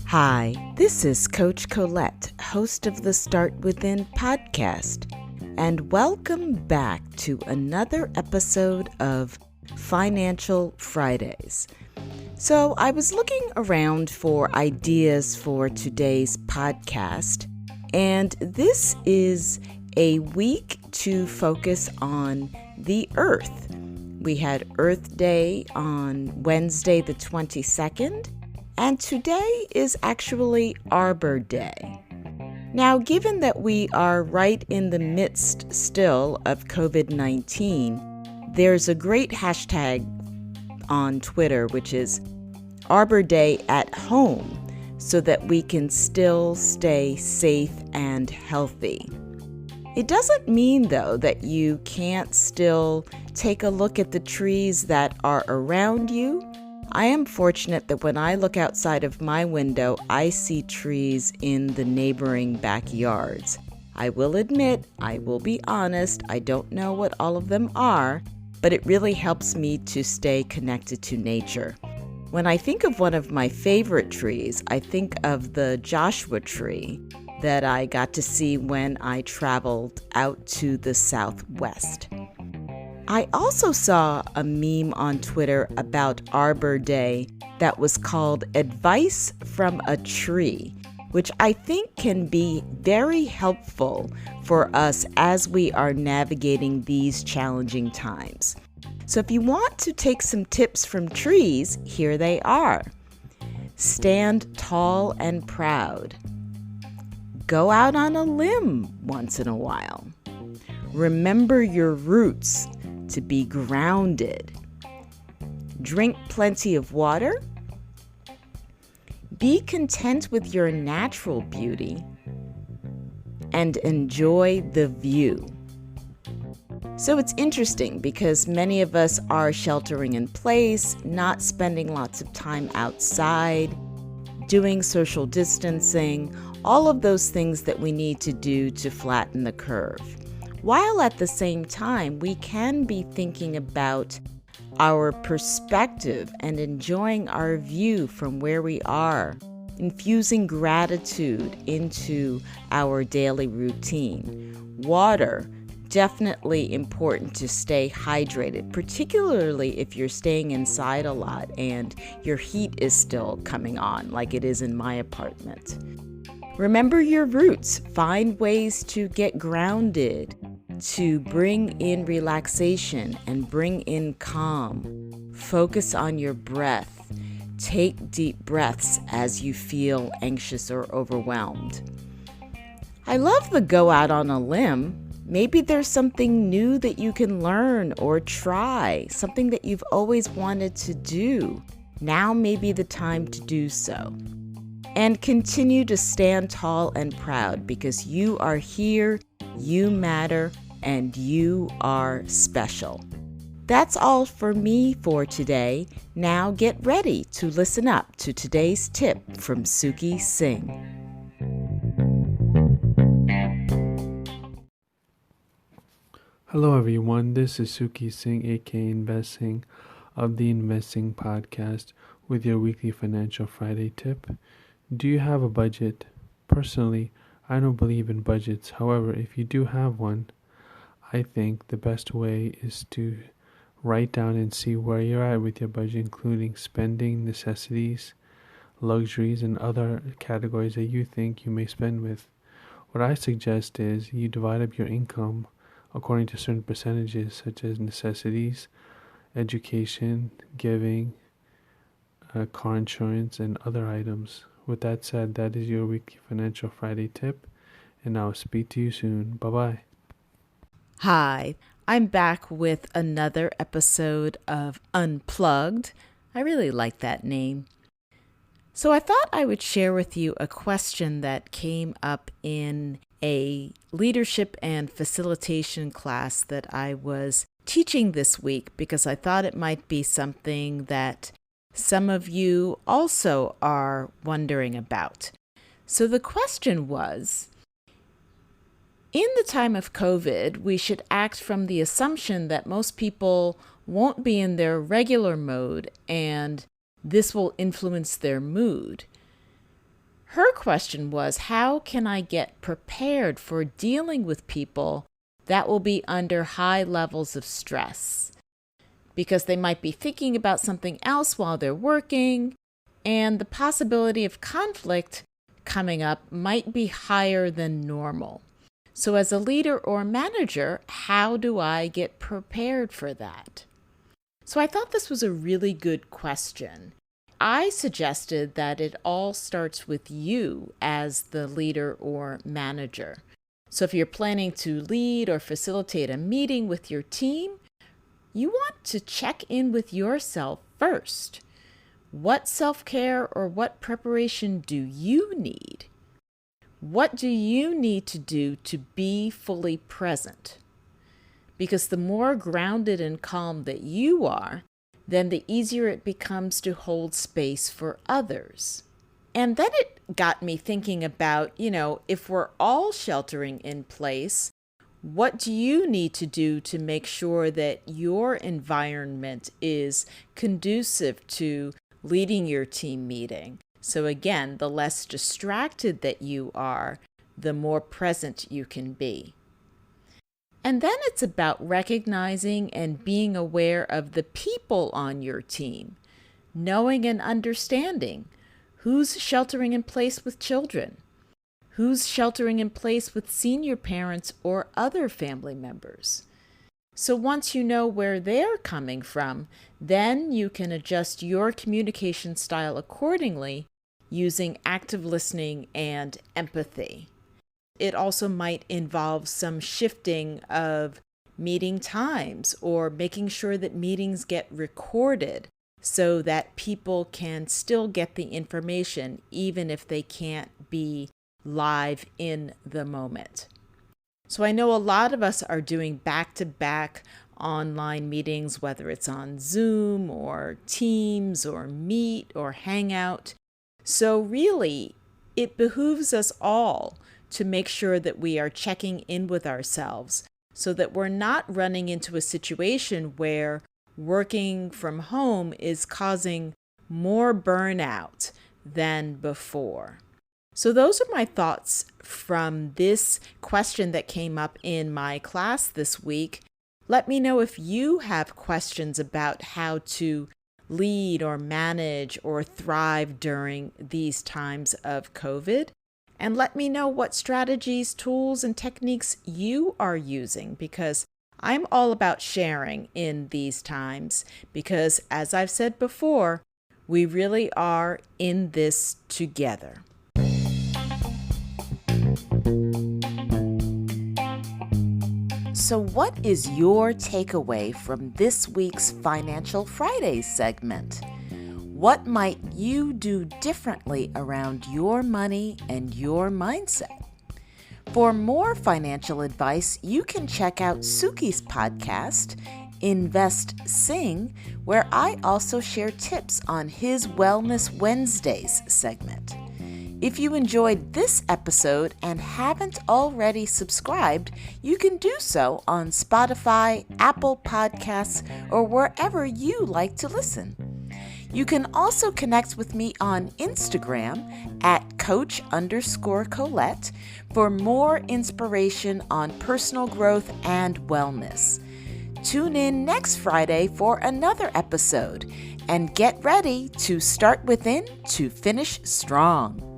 Hi, this is Coach Colette, host of the Start Within podcast, and welcome back to another episode of Financial Fridays. So I was looking around for ideas for today's podcast, and this is a week to focus on the Earth. We had Earth Day on Wednesday the 22nd, and today is actually Arbor Day. Now, given that we are right in the midst still of COVID-19, there's a great hashtag on Twitter, which is Arbor Day at home, so that we can still stay safe and healthy. It doesn't mean, though, that you can't still take a look at the trees that are around you. I am fortunate that when I look outside of my window, I see trees in the neighboring backyards. I will admit, I will be honest, I don't know what all of them are, but it really helps me to stay connected to nature. When I think of one of my favorite trees, I think of the Joshua tree that I got to see when I traveled out to the Southwest. I also saw a meme on Twitter about Arbor Day that was called Advice from a Tree, which I think can be very helpful for us as we are navigating these challenging times. So if you want to take some tips from trees, here they are. Stand tall and proud. Go out on a limb once in a while. Remember your roots to be grounded. Drink plenty of water. Be content with your natural beauty and enjoy the view. So it's interesting because many of us are sheltering in place, not spending lots of time outside, doing social distancing, all of those things that we need to do to flatten the curve. While at the same time, we can be thinking about our perspective and enjoying our view from where we are, infusing gratitude into our daily routine. Water, definitely important to stay hydrated, particularly if you're staying inside a lot and your heat is still coming on, like it is in my apartment. Remember your roots. Find ways to get grounded, to bring in relaxation and bring in calm. Focus on your breath. Take deep breaths as you feel anxious or overwhelmed. I love the go out on a limb. Maybe there's something new that you can learn or try, something that you've always wanted to do. Now may be the time to do so. And continue to stand tall and proud because you are here, you matter, and you are special. That's all for me for today. Now get ready to listen up to today's tip from Singh. Hello everyone, this is Singh, aka Investing of the Investing Podcast with your weekly Financial Friday tip. Do you have a budget? Personally, I don't believe in budgets. However, if you do have one, I think the best way is to write down and see where you're at with your budget, including spending, necessities, luxuries, and other categories that you think you may spend with. What I suggest is you divide up your income according to certain percentages, such as necessities, education, giving, car insurance, and other items. With that said, that is your weekly Financial Friday tip, and I'll speak to you soon. Bye-bye. Hi, I'm back with another episode of Unplugged. I really like that name. So I thought I would share with you a question that came up in a leadership and facilitation class that I was teaching this week because I thought it might be something that some of you also are wondering about. So the question was, in the time of COVID, we should act from the assumption that most people won't be in their regular mode, and this will influence their mood. Her question was, how can I get prepared for dealing with people that will be under high levels of stress? Because they might be thinking about something else while they're working, and the possibility of conflict coming up might be higher than normal. So as a leader or manager, how do I get prepared for that? So I thought this was a really good question. I suggested that it all starts with you as the leader or manager. So if you're planning to lead or facilitate a meeting with your team, you want to check in with yourself first. What self-care or what preparation do you need? What do you need to do to be fully present? Because the more grounded and calm that you are, then the easier it becomes to hold space for others. And then it got me thinking about, if we're all sheltering in place, what do you need to do to make sure that your environment is conducive to leading your team meeting? So again, the less distracted that you are, the more present you can be. And then it's about recognizing and being aware of the people on your team, knowing and understanding who's sheltering in place with children, who's sheltering in place with senior parents or other family members. So once you know where they're coming from, then you can adjust your communication style accordingly using active listening and empathy. It also might involve some shifting of meeting times or making sure that meetings get recorded so that people can still get the information even if they can't be live in the moment. So I know a lot of us are doing back-to-back online meetings, whether it's on Zoom or Teams or Meet or Hangout. So really, it behooves us all to make sure that we are checking in with ourselves so that we're not running into a situation where working from home is causing more burnout than before. So those are my thoughts from this question that came up in my class this week. Let me know if you have questions about how to lead or manage or thrive during these times of COVID. And let me know what strategies, tools, and techniques you are using, because I'm all about sharing in these times because, as I've said before, we really are in this together. So what is your takeaway from this week's Financial Fridays segment? What might you do differently around your money and your mindset? For more financial advice, you can check out Suki's podcast, Invest Singh, where I also share tips on his Wellness Wednesdays segment. If you enjoyed this episode and haven't already subscribed, you can do so on Spotify, Apple Podcasts, or wherever you like to listen. You can also connect with me on Instagram at Coach_Colette for more inspiration on personal growth and wellness. Tune in next Friday for another episode and get ready to start within to finish strong.